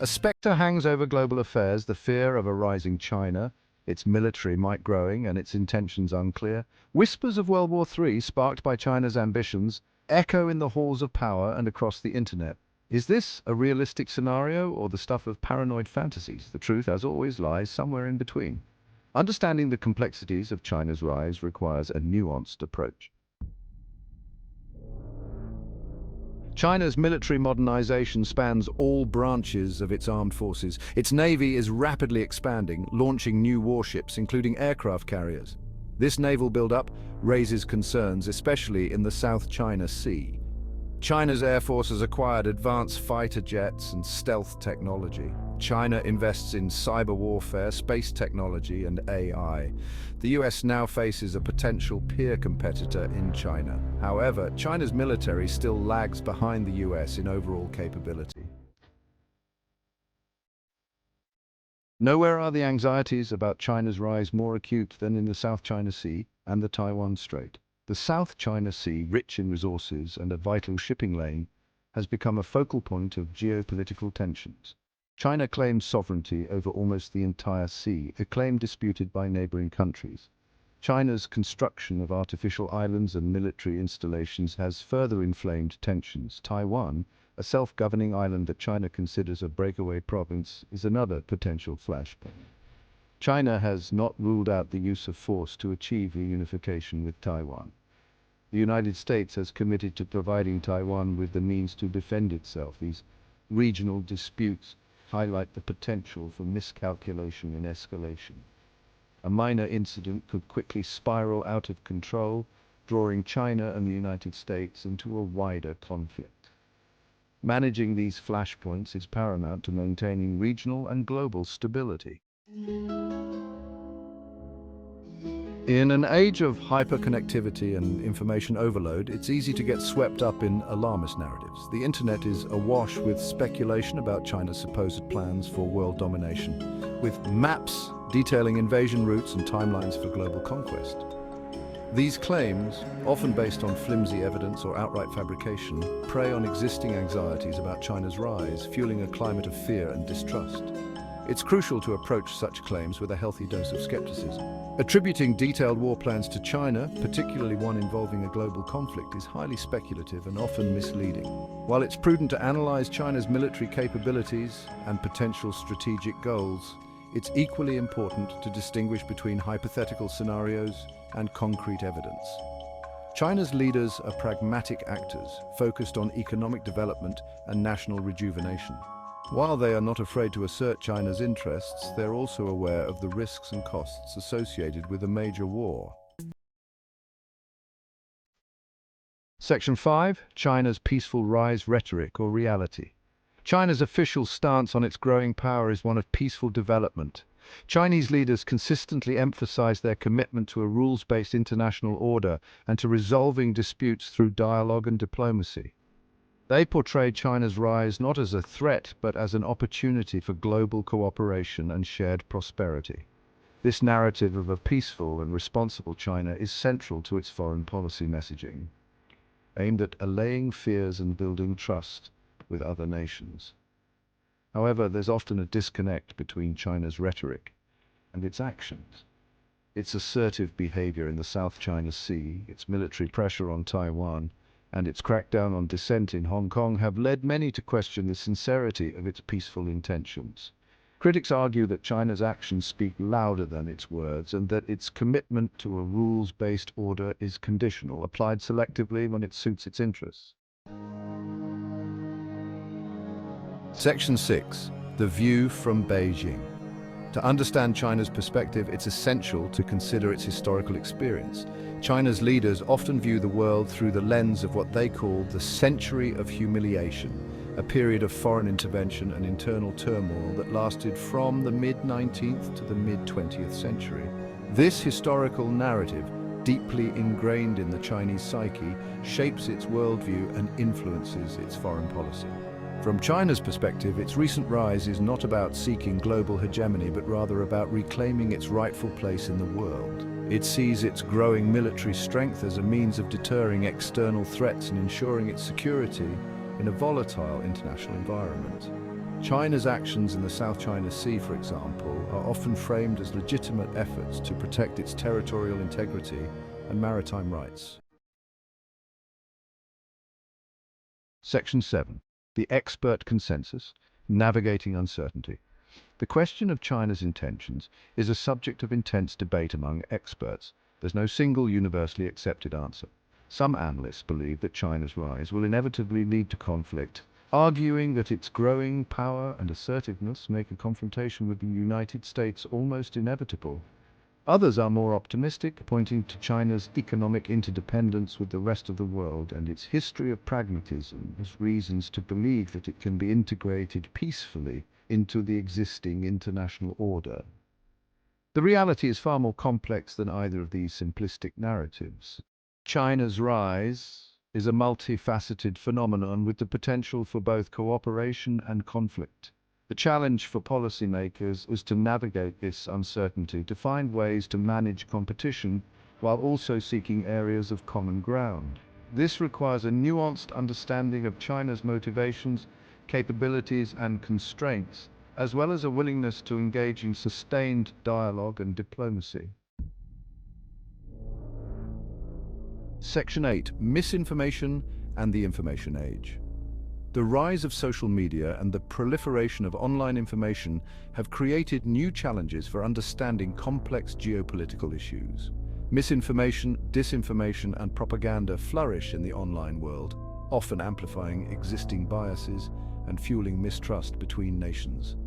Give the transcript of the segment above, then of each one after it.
A spectre hangs over global affairs, the fear of a rising China, its military might growing and its intentions unclear. Whispers of World War III, sparked by China's ambitions, echo in the halls of power and across the internet. Is this a realistic scenario or the stuff of paranoid fantasies? The truth, as always, lies somewhere in between. Understanding the complexities of China's rise requires a nuanced approach. China's military modernization spans all branches of its armed forces. Its navy is rapidly expanding, launching new warships, including aircraft carriers. This naval buildup raises concerns, especially in the South China Sea. China's air force has acquired advanced fighter jets and stealth technology. China invests in cyber warfare, space technology, and AI. The US now faces a potential peer competitor in China. However, China's military still lags behind the US in overall capability. Nowhere are the anxieties about China's rise more acute than in the South China Sea and the Taiwan Strait. The South China Sea, rich in resources and a vital shipping lane, has become a focal point of geopolitical tensions. China claims sovereignty over almost the entire sea, a claim disputed by neighboring countries. China's construction of artificial islands and military installations has further inflamed tensions. Taiwan, a self-governing island that China considers a breakaway province, is another potential flashpoint. China has not ruled out the use of force to achieve reunification with Taiwan. The United States has committed to providing Taiwan with the means to defend itself. These regional disputes highlight the potential for miscalculation and escalation. A minor incident could quickly spiral out of control, drawing China and the United States into a wider conflict. Managing these flashpoints is paramount to maintaining regional and global stability. In an age of hyperconnectivity and information overload, it's easy to get swept up in alarmist narratives. The internet is awash with speculation about China's supposed plans for world domination, with maps detailing invasion routes and timelines for global conquest. These claims, often based on flimsy evidence or outright fabrication, prey on existing anxieties about China's rise, fueling a climate of fear and distrust. It's crucial to approach such claims with a healthy dose of skepticism. Attributing detailed war plans to China, particularly one involving a global conflict, is highly speculative and often misleading. While it's prudent to analyze China's military capabilities and potential strategic goals, it's equally important to distinguish between hypothetical scenarios and concrete evidence. China's leaders are pragmatic actors, focused on economic development and national rejuvenation. While they are not afraid to assert China's interests, they're also aware of the risks and costs associated with a major war. Section 5. China's peaceful rise, rhetoric or reality. China's official stance on its growing power is one of peaceful development. Chinese leaders consistently emphasize their commitment to a rules-based international order and to resolving disputes through dialogue and diplomacy. They portray China's rise not as a threat, but as an opportunity for global cooperation and shared prosperity. This narrative of a peaceful and responsible China is central to its foreign policy messaging, aimed at allaying fears and building trust with other nations. However, there's often a disconnect between China's rhetoric and its actions. Its assertive behavior in the South China Sea, its military pressure on Taiwan, and its crackdown on dissent in Hong Kong have led many to question the sincerity of its peaceful intentions. Critics argue that China's actions speak louder than its words and that its commitment to a rules-based order is conditional, applied selectively when it suits its interests. Section 6. The view from Beijing. To understand China's perspective, it's essential to consider its historical experience. China's leaders often view the world through the lens of what they call the century of humiliation, a period of foreign intervention and internal turmoil that lasted from the mid-19th to the mid-20th century. This historical narrative, deeply ingrained in the Chinese psyche, shapes its worldview and influences its foreign policy. From China's perspective, its recent rise is not about seeking global hegemony, but rather about reclaiming its rightful place in the world. It sees its growing military strength as a means of deterring external threats and ensuring its security in a volatile international environment. China's actions in the South China Sea, for example, are often framed as legitimate efforts to protect its territorial integrity and maritime rights. Section 7. The expert consensus, navigating uncertainty. The question of China's intentions is a subject of intense debate among experts. There's no single universally accepted answer. Some analysts believe that China's rise will inevitably lead to conflict, arguing that its growing power and assertiveness make a confrontation with the United States almost inevitable. Others are more optimistic, pointing to China's economic interdependence with the rest of the world and its history of pragmatism as reasons to believe that it can be integrated peacefully into the existing international order. The reality is far more complex than either of these simplistic narratives. China's rise is a multifaceted phenomenon with the potential for both cooperation and conflict. The challenge for policymakers is to navigate this uncertainty, to find ways to manage competition while also seeking areas of common ground. This requires a nuanced understanding of China's motivations, capabilities, and constraints, as well as a willingness to engage in sustained dialogue and diplomacy. Section 8. Misinformation and the Information Age. The rise of social media and the proliferation of online information have created new challenges for understanding complex geopolitical issues. Misinformation, disinformation, and propaganda flourish in the online world, often amplifying existing biases and fueling mistrust between nations.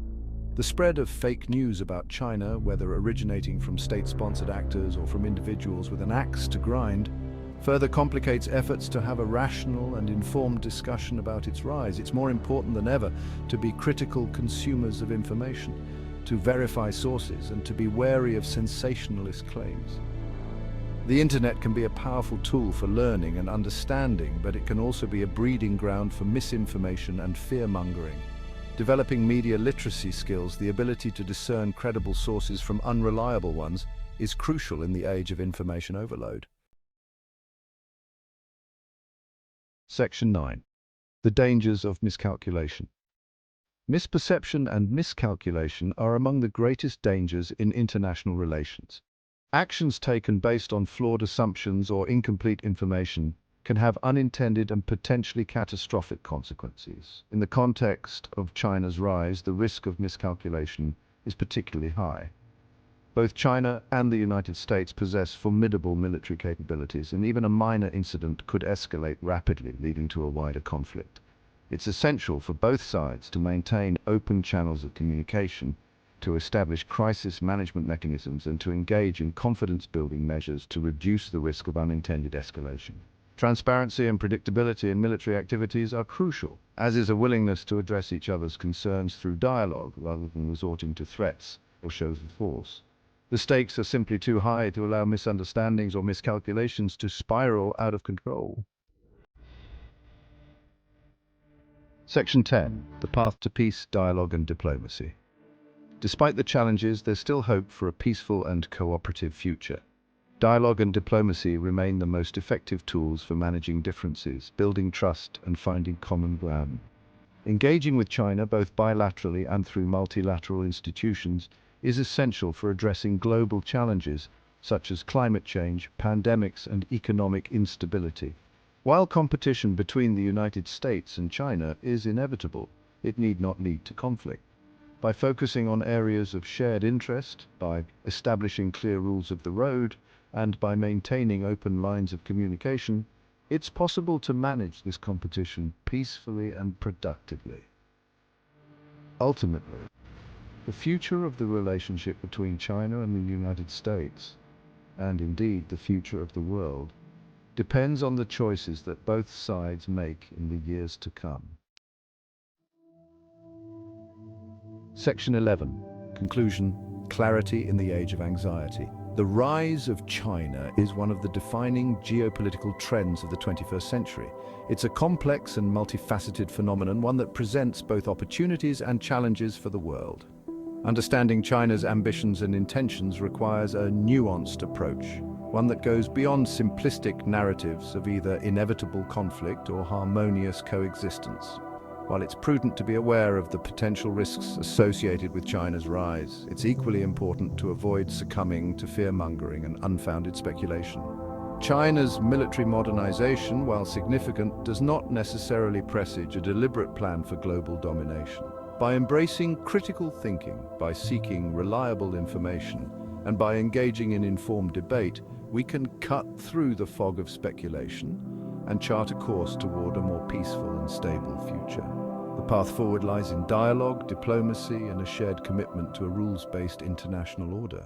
The spread of fake news about China, whether originating from state-sponsored actors or from individuals with an axe to grind, further complicates efforts to have a rational and informed discussion about its rise. It's more important than ever to be critical consumers of information, to verify sources, and to be wary of sensationalist claims. The internet can be a powerful tool for learning and understanding, but it can also be a breeding ground for misinformation and fear-mongering. Developing media literacy skills, the ability to discern credible sources from unreliable ones, is crucial in the age of information overload. Section 9. The Dangers of Miscalculation. Misperception and miscalculation are among the greatest dangers in international relations. Actions taken based on flawed assumptions or incomplete information can have unintended and potentially catastrophic consequences. In the context of China's rise, the risk of miscalculation is particularly high. Both China and the United States possess formidable military capabilities, and even a minor incident could escalate rapidly, leading to a wider conflict. It's essential for both sides to maintain open channels of communication, to establish crisis management mechanisms, and to engage in confidence-building measures to reduce the risk of unintended escalation. Transparency and predictability in military activities are crucial, as is a willingness to address each other's concerns through dialogue rather than resorting to threats or shows of force. The stakes are simply too high to allow misunderstandings or miscalculations to spiral out of control. Section 10. The Path to Peace, Dialogue and Diplomacy. Despite the challenges, there's still hope for a peaceful and cooperative future. Dialogue and diplomacy remain the most effective tools for managing differences, building trust, and finding common ground. Engaging with China, both bilaterally and through multilateral institutions, is essential for addressing global challenges such as climate change, pandemics, and economic instability. While competition between the United States and China is inevitable, it need not lead to conflict. By focusing on areas of shared interest, by establishing clear rules of the road, and by maintaining open lines of communication, it's possible to manage this competition peacefully and productively. Ultimately, the future of the relationship between China and the United States, and indeed the future of the world, depends on the choices that both sides make in the years to come. Section 11. Conclusion. Clarity in the age of anxiety. The rise of China is one of the defining geopolitical trends of the 21st century. It's a complex and multifaceted phenomenon, one that presents both opportunities and challenges for the world. Understanding China's ambitions and intentions requires a nuanced approach, one that goes beyond simplistic narratives of either inevitable conflict or harmonious coexistence. While it's prudent to be aware of the potential risks associated with China's rise, it's equally important to avoid succumbing to fear-mongering and unfounded speculation. China's military modernization, while significant, does not necessarily presage a deliberate plan for global domination. By embracing critical thinking, by seeking reliable information, and by engaging in informed debate, we can cut through the fog of speculation and chart a course toward a more peaceful and stable future. The path forward lies in dialogue, diplomacy, and a shared commitment to a rules-based international order.